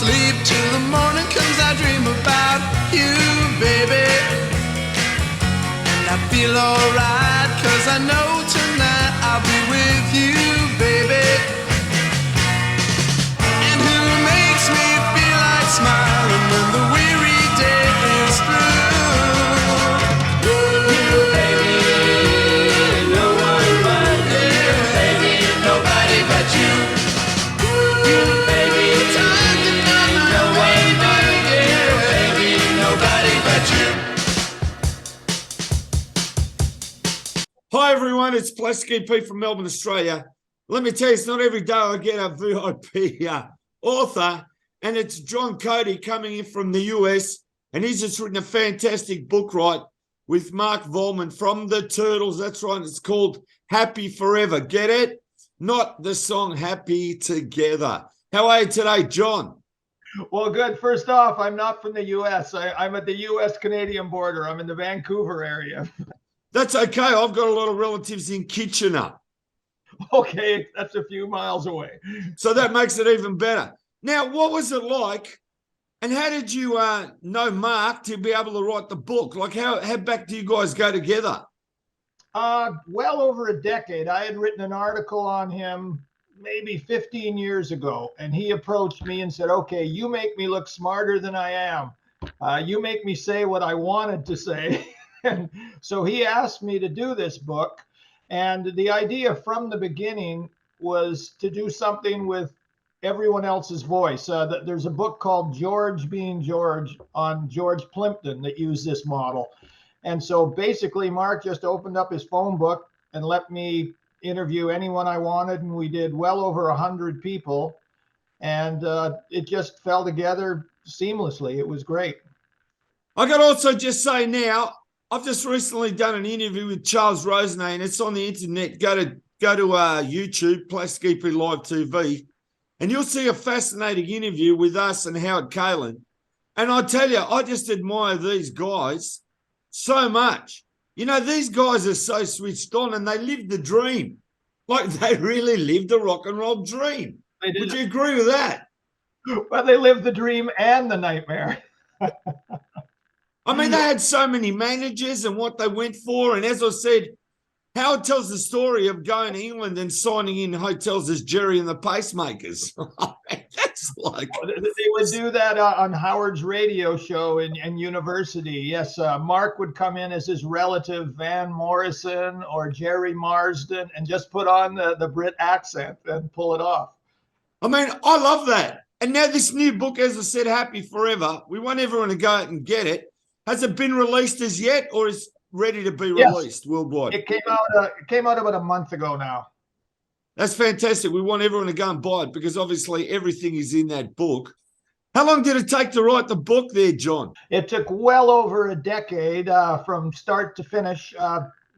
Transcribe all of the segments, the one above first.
sleep till the morning comes. I dream about you, baby. And I feel alright, 'cause I know tonight I'll be with you, baby. And who makes me feel like smiling when the weary day is through? You, baby, no one but you, baby, nobody but you. You, baby, no one but you, baby, nobody but you. Hi everyone, it's Plasky P from Melbourne, Australia. Let me tell you, it's not every day I get a VIP author, and it's John Cody coming in from the US, and he's just written a fantastic book, right, with Mark Volman from the Turtles. That's right, it's called Happy Forever. Get it? Not the song Happy Together. How are you today, John? Well, good. First off, I'm not from the US. I'm at the US-Canadian border. I'm in the Vancouver area. That's okay. I've got a lot of relatives in Kitchener. Okay, that's a few miles away. So that makes it even better. Now, what was it like, and how did you know Mark to be able to write the book? Like, how back do you guys go together? Well over a decade. I had written an article on him maybe 15 years ago, and he approached me and said, okay, you make me look smarter than I am. You make me say what I wanted to say. And so he asked me to do this book. And the idea from the beginning was to do something with everyone else's voice. There's a book called George Being George on George Plimpton that used this model. And so basically, Mark just opened up his phone book and let me interview anyone I wanted. And we did well over 100 people. And it just fell together seamlessly. It was great. I can also just say now, I've just recently done an interview with Charles Rosenay, and it's on the internet. Go to YouTube, Plasky P Live TV, and you'll see a fascinating interview with us and Howard Kalin. And I tell you, I just admire these guys so much. You know, these guys are so switched on, and they live the dream. Like, they really live the rock and roll dream. Would you agree with that? Well, they live the dream and the nightmare. I mean, they had so many managers and what they went for. And as I said, Howard tells the story of going to England and signing in hotels as Jerry and the Pacemakers. That's like... They would do that on Howard's radio show in university. Yes, Mark would come in as his relative Van Morrison or Jerry Marsden and just put on the Brit accent and pull it off. I mean, I love that. And now this new book, as I said, Happy Forever, we want everyone to go out and get it. Has it been released as yet, or is ready to be released worldwide? It came out about a month ago now. That's fantastic. We want everyone to go and buy it because obviously everything is in that book. How long did it take to write the book there, John? It took well over a decade from start to finish.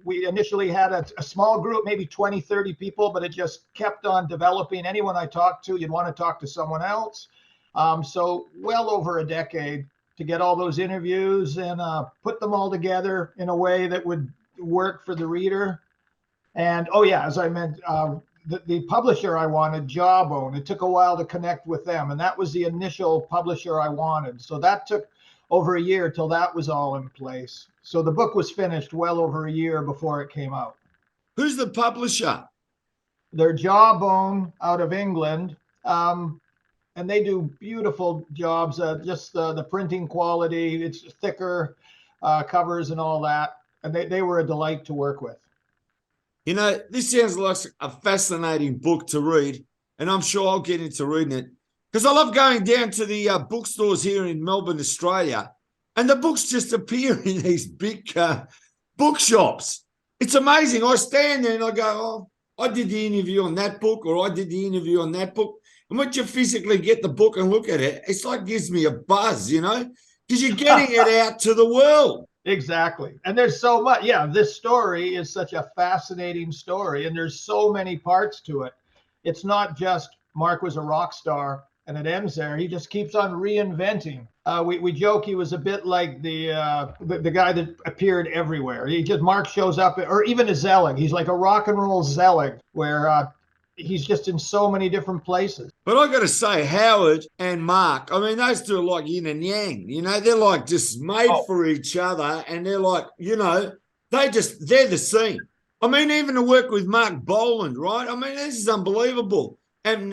We initially had a small group, maybe 20, 30 people, but it just kept on developing. Anyone I talked to, you'd want to talk to someone else. So well over a decade to get all those interviews and put them all together in a way that would work for the reader. And, oh yeah, as I meant, the publisher I wanted, Jawbone, it took a while to connect with them. And that was the initial publisher I wanted. So that took over a year till that was all in place. So the book was finished well over a year before it came out. Who's the publisher? They're Jawbone out of England. And they do beautiful jobs, just the printing quality. It's thicker covers and all that. And they were a delight to work with. You know, this sounds like a fascinating book to read, and I'm sure I'll get into reading it because I love going down to the bookstores here in Melbourne, Australia, and the books just appear in these big bookshops. It's amazing. I stand there and I go, oh, I did the interview on that book, or I did the interview on that book. And once you physically get the book and look at it, it's like gives me a buzz, you know, because you're getting it out to the world. Exactly. And there's so much. Yeah, this story is such a fascinating story, and there's so many parts to it. It's not just Mark was a rock star and it ends there. He just keeps on reinventing. We joke he was a bit like the guy that appeared everywhere. Mark shows up, or even a Zelig. He's like a rock and roll Zelig, where he's just in so many different places. But I got to say, Howard and Mark, I mean, those two are like yin and yang. You know, they're like just made for each other, and they're like, you know, they're the scene. I mean, even to work with Mark Boland, right? I mean, this is unbelievable. And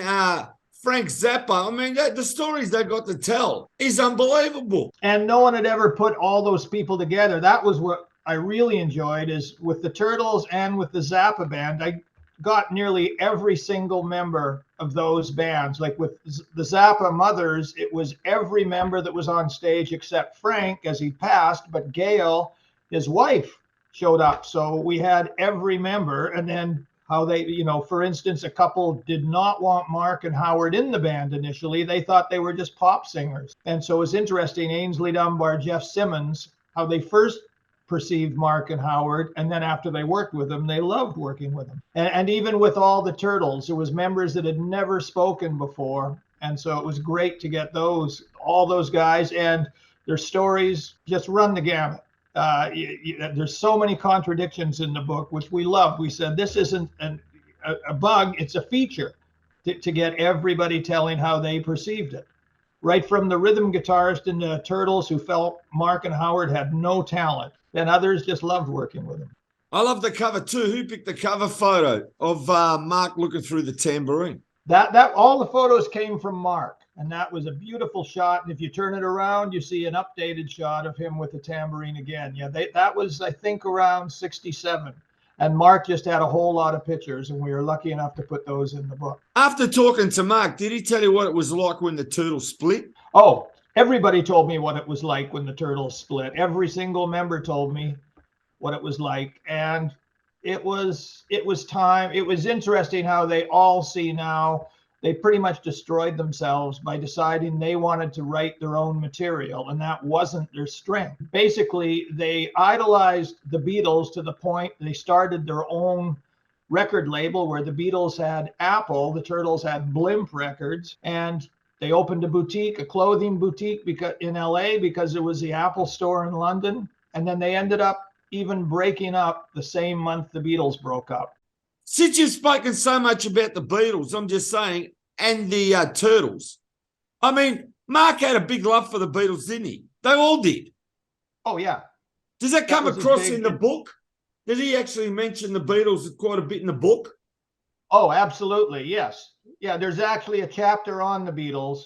Frank Zappa, I mean, the stories they got to tell is unbelievable. And no one had ever put all those people together. That was what I really enjoyed, is with the Turtles and with the Zappa band, I got nearly every single member of those bands. Like with the Zappa Mothers, it was every member that was on stage except Frank as he passed, but Gail, his wife, showed up. So we had every member. And then how they, you know, for instance, a couple did not want Mark and Howard in the band initially. They thought they were just pop singers. And so it's interesting, Ainsley Dunbar, Jeff Simmons, how they first perceived Mark and Howard, and then after they worked with them, they loved working with them. And even with all the Turtles, there was members that had never spoken before, and so it was great to get all those guys, and their stories just run the gamut. There's so many contradictions in the book, which we love. We said this isn't a bug, it's a feature to get everybody telling how they perceived it. Right from the rhythm guitarist in the Turtles who felt Mark and Howard had no talent, and others just loved working with him. I love the cover too. Who picked the cover photo of Mark looking through the tambourine? That all the photos came from Mark, and that was a beautiful shot. And if you turn it around, you see an updated shot of him with the tambourine again. Yeah, that was, I think, around 67. And Mark just had a whole lot of pictures, and we were lucky enough to put those in the book. After talking to Mark, did he tell you what it was like when the Turtles split? Oh, everybody told me what it was like when the Turtles split. Every single member told me what it was like. And it was time. It was interesting how they all see now they pretty much destroyed themselves by deciding they wanted to write their own material, and that wasn't their strength. Basically, they idolized the Beatles to the point they started their own record label where the Beatles had Apple, the Turtles had Blimp Records, and they opened a clothing boutique in LA because it was the Apple store in London. And then they ended up even breaking up the same month the Beatles broke up. Since you've spoken so much about the Beatles, I'm just saying, and the Turtles, I mean, Mark had a big love for the Beatles, didn't he? They all did. Oh, yeah. Does that come across in the book? Did he actually mention the Beatles quite a bit in the book? Oh, absolutely, yes. Yeah, there's actually a chapter on the Beatles,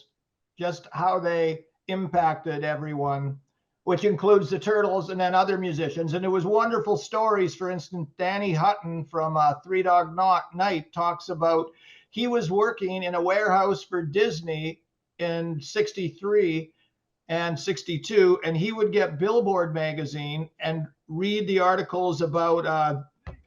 just how they impacted everyone, which includes the Turtles and then other musicians. And there was wonderful stories. For instance, Danny Hutton from Three Dog Night talks about he was working in a warehouse for Disney in 63 and 62, and he would get Billboard magazine and read the articles about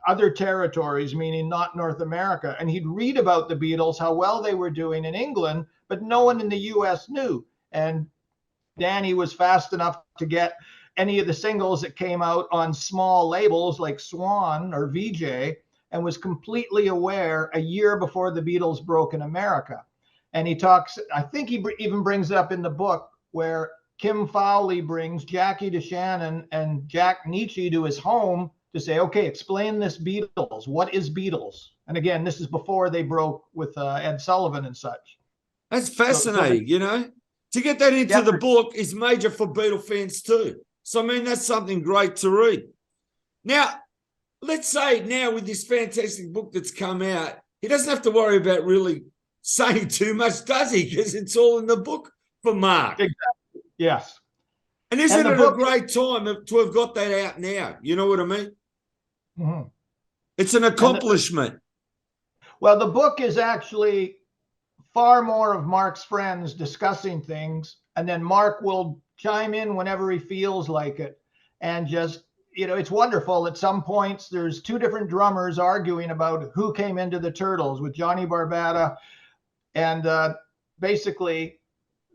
other territories, meaning not North America. And he'd read about the Beatles, how well they were doing in England, but no one in the US knew. And Danny was fast enough to get any of the singles that came out on small labels like Swan or VJ, and was completely aware a year before the Beatles broke in America. And he talks, I think he even brings it up in the book, where Kim Fowley brings Jackie DeShannon and Jack Nietzsche to his home to say, okay, explain this Beatles. What is Beatles? And again, this is before they broke with Ed Sullivan and such. That's fascinating, you know? To get that into the book is major for Beatle fans too. So, I mean, that's something great to read. Now, let's say now with this fantastic book that's come out, he doesn't have to worry about really saying too much, does he? Because it's all in the book for Mark. Exactly. Yes. And isn't it a great time to have got that out now? You know what I mean? Mm-hmm. It's an accomplishment. Well, the book is actually far more of Mark's friends discussing things, and then Mark will chime in whenever he feels like it. And just, you know, it's wonderful. At some points, there's two different drummers arguing about who came into the Turtles, with Johnny Barbata. And basically,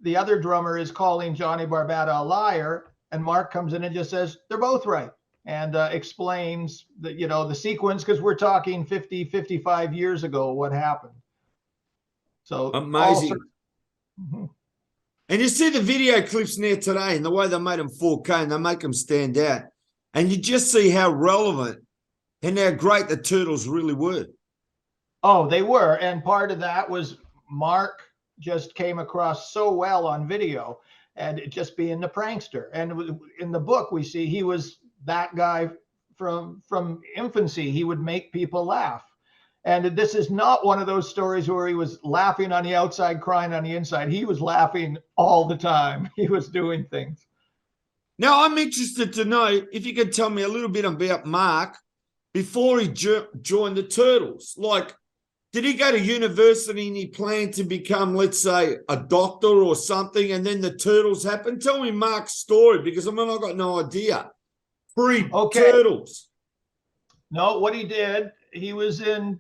the other drummer is calling Johnny Barbata a liar, and Mark comes in and just says, they're both right, and explains that, you know, the sequence, because we're talking 50, 55 years ago, what happened. So amazing. Mm-hmm. And you see the video clips now today and the way they made them 4K and they make them stand out. And you just see how relevant and how great the Turtles really were. Oh, they were. And part of that was Mark just came across so well on video and just being the prankster. And in the book, we see he was that guy from infancy. He would make people laugh. And this is not one of those stories where he was laughing on the outside, crying on the inside. He was laughing all the time. He was doing things. Now, I'm interested to know if you could tell me a little bit about Mark before he joined the Turtles. Like, did he go to university and he planned to become, let's say, a doctor or something, and then the Turtles happened? Tell me Mark's story, because I mean, I've got no idea. Okay. Pre-Turtles. No, what he did, he was in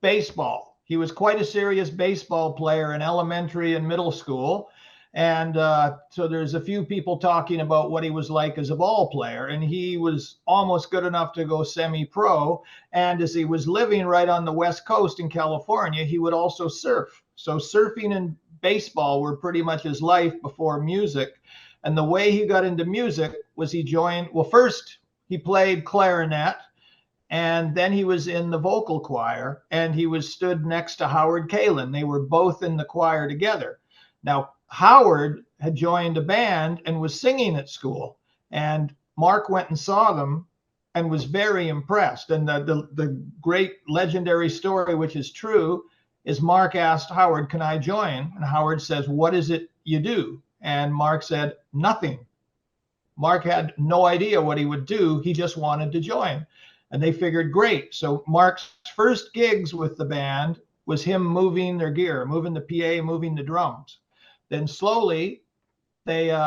baseball. He was quite a serious baseball player in elementary and middle school. And so there's a few people talking about what he was like as a ball player. And he was almost good enough to go semi-pro. And as he was living right on the West Coast in California, he would also surf. So surfing and baseball were pretty much his life before music. And the way he got into music was he joined, well, first he played clarinet. And then he was in the vocal choir, and he was stood next to Howard Kalin. They were both in the choir together. Now, Howard had joined a band and was singing at school. And Mark went and saw them and was very impressed. And the great legendary story, which is true, is Mark asked Howard, "Can I join?" And Howard says, "What is it you do?" And Mark said, "Nothing." Mark had no idea what he would do. He just wanted to join. And they figured, great. So Mark's first gigs with the band was him moving their gear, moving the PA, moving the drums. Then slowly they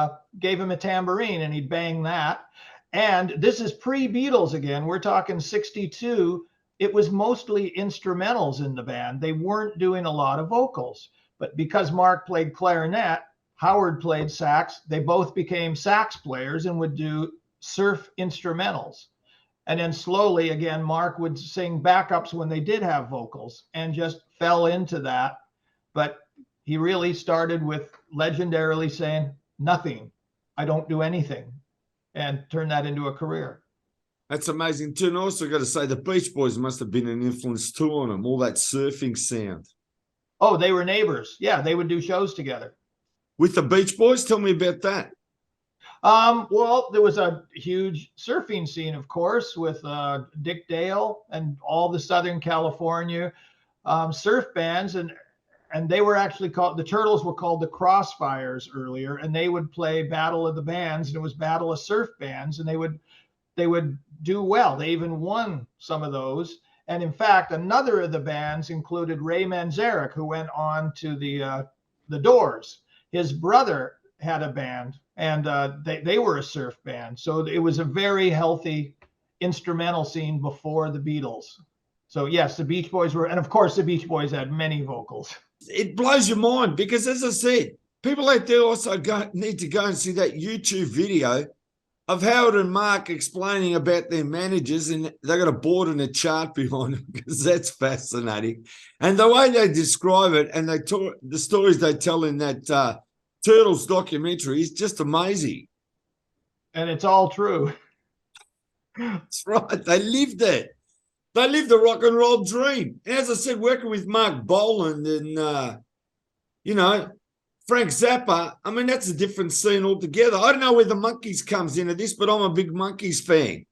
gave him a tambourine and he'd bang that. And this is pre-Beatles again. We're talking 62. It was mostly instrumentals in the band. They weren't doing a lot of vocals. But because Mark played clarinet, Howard played sax. They both became sax players and would do surf instrumentals. And then slowly, again, Mark would sing backups when they did have vocals and just fell into that. But he really started with legendarily saying, "Nothing. I don't do anything," and turned that into a career. That's amazing too. And I also got to say, the Beach Boys must have been an influence too on him, all that surfing sound. Oh, they were neighbors. Yeah, they would do shows together. With the Beach Boys, tell me about that. Well, there was a huge surfing scene, of course, with Dick Dale and all the Southern California surf bands, and they were actually called, the Turtles were called the Crossfires earlier, and they would play Battle of the Bands, and it was Battle of Surf Bands, and they would do well. They even won some of those. And in fact, another of the bands included Ray Manzarek, who went on to the Doors. His brother had a band, and they were a surf band. So it was a very healthy instrumental scene before the Beatles. So yes, the Beach Boys were, and of course the Beach Boys had many vocals. It blows your mind because, as I said, people out there also need to go and see that YouTube video of Howard and Mark explaining about their managers, and they got a board and a chart behind them because that's fascinating. And the way they describe it and the stories they tell in that Turtles documentary is just amazing. And it's all true. That's right. They lived it. They lived the rock and roll dream. And as I said, working with Mark Boland and, Frank Zappa, I mean, that's a different scene altogether. I don't know where the Monkees comes into this, but I'm a big Monkees fan.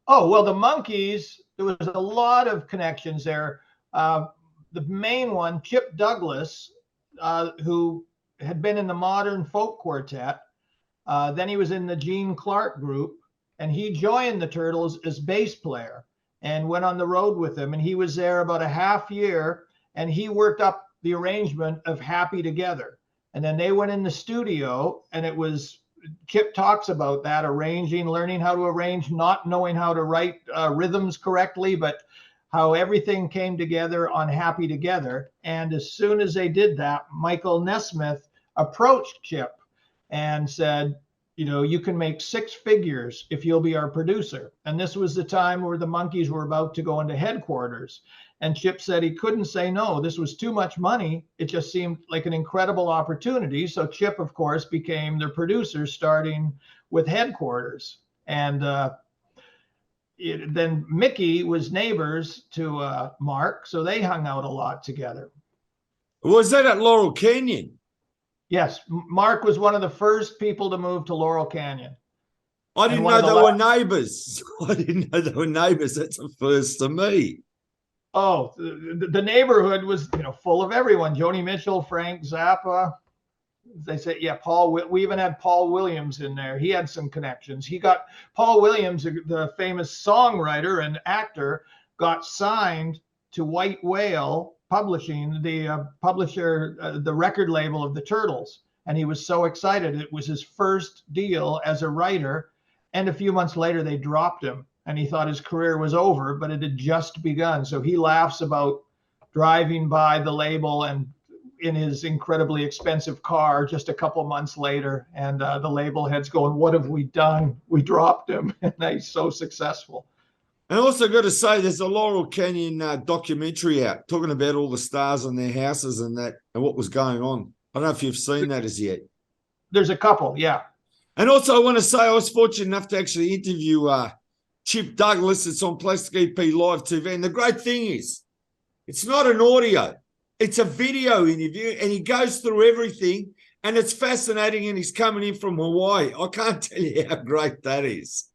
Oh, well, the Monkees, there was a lot of connections there. The main one, Chip Douglas, who had been in the Modern Folk Quartet. Then he was in the Gene Clark group, and he joined the Turtles as bass player and went on the road with them. And he was there about a half year, and he worked up the arrangement of Happy Together. And then they went in the studio, and it was, Chip talks about that, arranging, learning how to arrange, not knowing how to write rhythms correctly, but how everything came together on Happy Together. And as soon as they did that, Michael Nesmith approached Chip and said, you can make six figures if you'll be our producer. And this was the time where the Monkees were about to go into headquarters. And Chip said he couldn't say no. This was too much money. It just seemed like an incredible opportunity. So Chip, of course, became their producer, starting with headquarters. And then Mickey was neighbors to Mark, so they hung out a lot together. Was that at Laurel Canyon? Yes, Mark was one of the first people to move to Laurel Canyon. I didn't know they were neighbors. I didn't know they were neighbors. That's a first to me. Oh, the neighborhood was, full of everyone. Joni Mitchell, Frank Zappa. They say, yeah, Paul. We even had Paul Williams in there. He had some connections. Paul Williams, the famous songwriter and actor, got signed to White Whale Publishing, the publisher, the record label of the Turtles. And he was so excited. It was his first deal as a writer. And a few months later, they dropped him. And he thought his career was over, but it had just begun. So he laughs about driving by the label and in his incredibly expensive car just a couple months later. And the label head's going, what have we done? We dropped him. And he's so successful. And also got to say, there's a Laurel Canyon documentary out talking about all the stars and their houses and that and what was going on. I don't know if you've seen that as yet. There's a couple, yeah. And also I want to say I was fortunate enough to actually interview Chip Douglas. It's on Plastic EP Live TV. And the great thing is, it's not an audio. It's a video interview, and he goes through everything, and it's fascinating, and he's coming in from Hawaii. I can't tell you how great that is.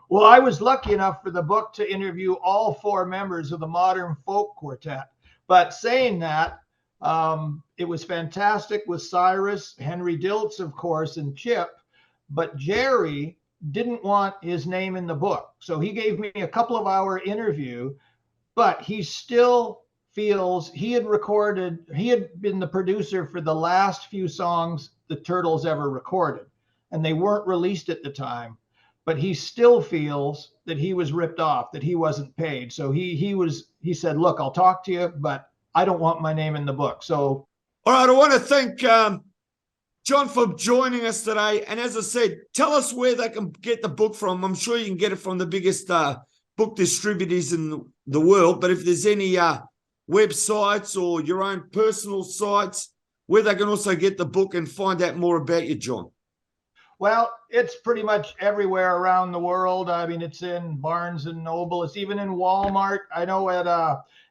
Well, I was lucky enough for the book to interview all 4 members of the Modern Folk Quartet. But saying that, it was fantastic with Cyrus, Henry Diltz, of course, and Chip. But Jerry didn't want his name in the book. So he gave me a couple of hour interview, but he still feels he had been the producer for the last few songs the Turtles ever recorded, and they weren't released at the time. But he still feels that he was ripped off, that he wasn't paid. So he said, look, I'll talk to you, but I don't want my name in the book. So, all right, I want to thank John for joining us today. And as I said, tell us where they can get the book from. I'm sure you can get it from the biggest book distributors in the world. But if there's any websites or your own personal sites where they can also get the book and find out more about you, John. Well, it's pretty much everywhere around the world. I mean, it's in Barnes and Noble. It's even in Walmart. I know at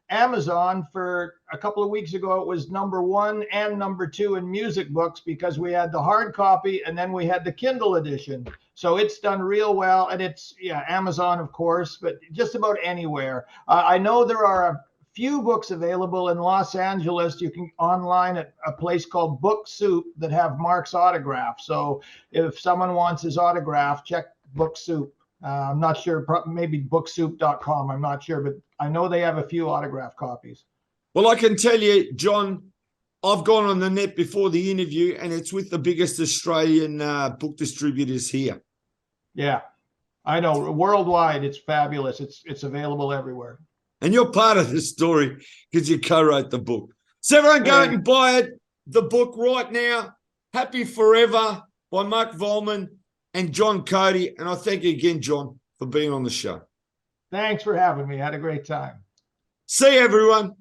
Amazon for a couple of weeks ago, it was #1 and #2 in music books because we had the hard copy and then we had the Kindle edition. So it's done real well. And it's, Amazon, of course, but just about anywhere. I know there are a few books available in Los Angeles. You can online at a place called Book Soup that have Mark's autograph. So if someone wants his autograph, check Book Soup. I'm not sure, maybe booksoup.com. I'm not sure, but I know they have a few autograph copies. Well, I can tell you, John, I've gone on the net before the interview, and it's with the biggest Australian book distributors here. Yeah, I know. Worldwide, it's fabulous. It's available everywhere. And you're part of the story because you co-wrote the book. So everyone go and buy it, the book right now, Happy Forever by Mark Volman and John Cody. And I thank you again, John, for being on the show. Thanks for having me. I had a great time. See you, everyone.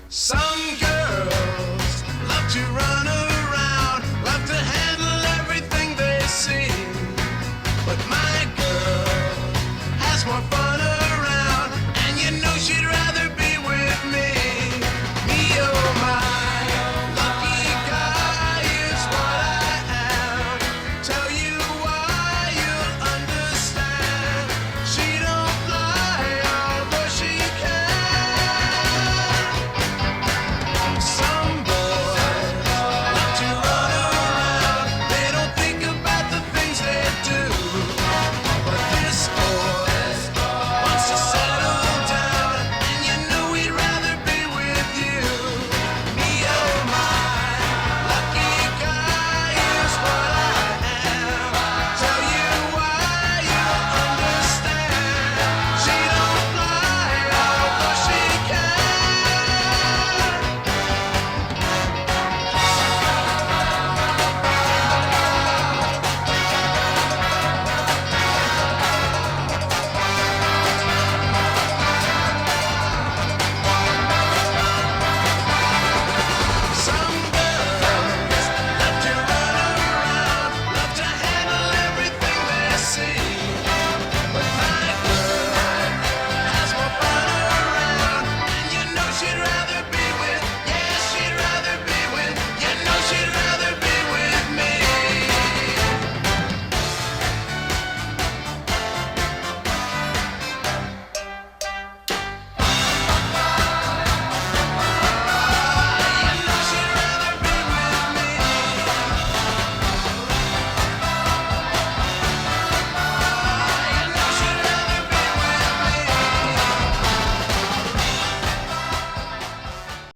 Some girls love to run around, love to handle everything they see, but my